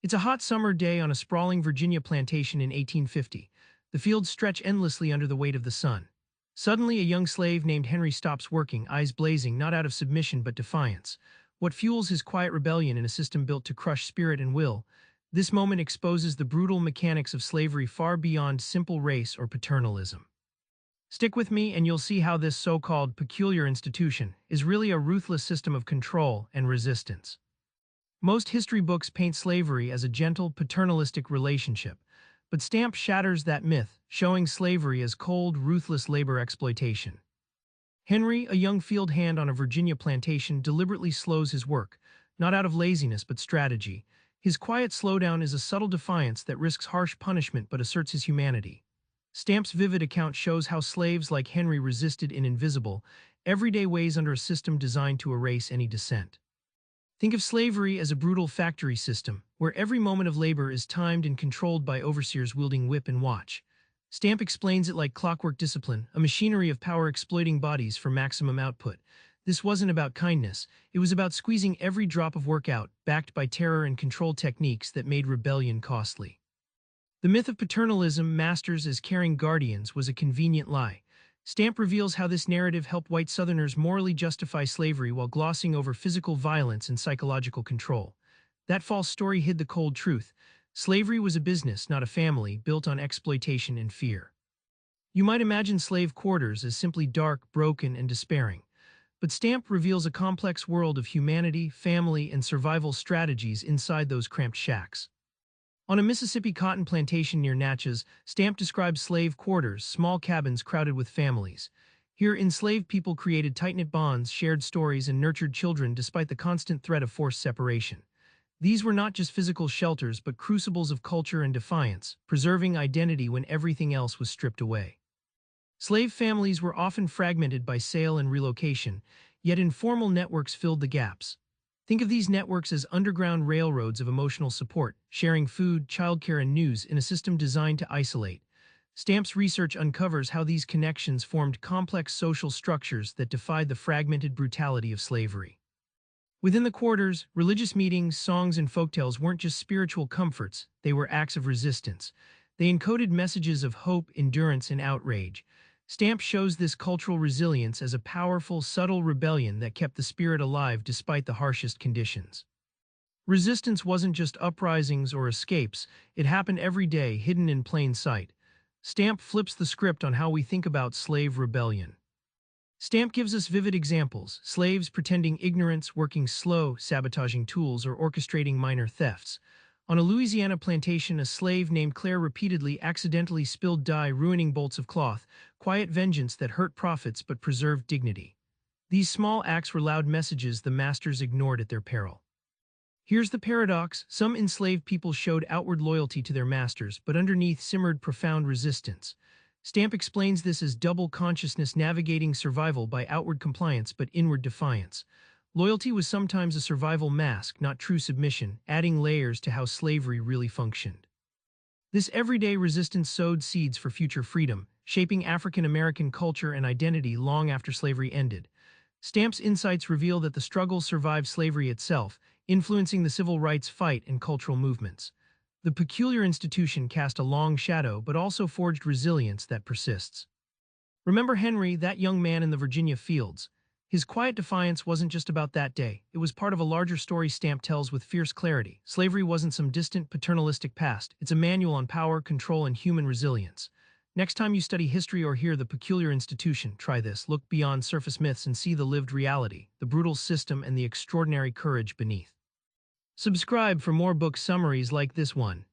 It's a hot summer day on a sprawling Virginia plantation in 1850. The fields stretch endlessly under the weight of the sun. Suddenly, a young slave named Henry stops working, eyes blazing, not out of submission but defiance. What fuels his quiet rebellion in a system built to crush spirit and will? This moment exposes the brutal mechanics of slavery far beyond simple race or paternalism. Stick with me and you'll see how this so-called peculiar institution is really a ruthless system of control and resistance. Most history books paint slavery as a gentle, paternalistic relationship, but Stampp shatters that myth, showing slavery as cold, ruthless labor exploitation. Henry, a young field hand on a Virginia plantation, deliberately slows his work, not out of laziness but strategy. His quiet slowdown is a subtle defiance that risks harsh punishment but asserts his humanity. Stampp's vivid account shows how slaves like Henry resisted in invisible, everyday ways under a system designed to erase any dissent. Think of slavery as a brutal factory system, where every moment of labor is timed and controlled by overseers wielding whip and watch. Stampp explains it like clockwork discipline, a machinery of power exploiting bodies for maximum output. This wasn't about kindness, it was about squeezing every drop of work out, backed by terror and control techniques that made rebellion costly. The myth of paternalism, masters as caring guardians, was a convenient lie. Stampp reveals how this narrative helped white Southerners morally justify slavery while glossing over physical violence and psychological control. That false story hid the cold truth. Slavery was a business, not a family, built on exploitation and fear. You might imagine slave quarters as simply dark, broken, and despairing. But Stampp reveals a complex world of humanity, family, and survival strategies inside those cramped shacks. On a Mississippi cotton plantation near Natchez, Stampp describes slave quarters, small cabins crowded with families. Here, enslaved people created tight-knit bonds, shared stories, and nurtured children despite the constant threat of forced separation. These were not just physical shelters but crucibles of culture and defiance, preserving identity when everything else was stripped away. Slave families were often fragmented by sale and relocation, yet informal networks filled the gaps. Think of these networks as underground railroads of emotional support, sharing food, childcare, and news in a system designed to isolate. Stampp's research uncovers how these connections formed complex social structures that defied the fragmented brutality of slavery. Within the quarters, religious meetings, songs, and folktales weren't just spiritual comforts, they were acts of resistance. They encoded messages of hope, endurance, and outrage. Stampp shows this cultural resilience as a powerful, subtle rebellion that kept the spirit alive despite the harshest conditions. Resistance wasn't just uprisings or escapes, it happened every day, hidden in plain sight. Stampp flips the script on how we think about slave rebellion. Stampp gives us vivid examples: slaves pretending ignorance, working slow, sabotaging tools, or orchestrating minor thefts. On a Louisiana plantation, a slave named Claire repeatedly accidentally spilled dye, ruining bolts of cloth, quiet vengeance that hurt profits but preserved dignity. These small acts were loud messages the masters ignored at their peril. Here's the paradox: some enslaved people showed outward loyalty to their masters, but underneath simmered profound resistance. Stampp explains this as double consciousness, navigating survival by outward compliance but inward defiance. Loyalty was sometimes a survival mask, not true submission, adding layers to how slavery really functioned. This everyday resistance sowed seeds for future freedom, shaping African American culture and identity long after slavery ended. Stampp's insights reveal that the struggle survived slavery itself, influencing the civil rights fight and cultural movements. The peculiar institution cast a long shadow but also forged resilience that persists. Remember Henry, that young man in the Virginia fields. His quiet defiance wasn't just about that day, it was part of a larger story Stampp tells with fierce clarity. Slavery wasn't some distant, paternalistic past, it's a manual on power, control, and human resilience. Next time you study history or hear the peculiar institution, try this: look beyond surface myths and see the lived reality, the brutal system, and the extraordinary courage beneath. Subscribe for more book summaries like this one.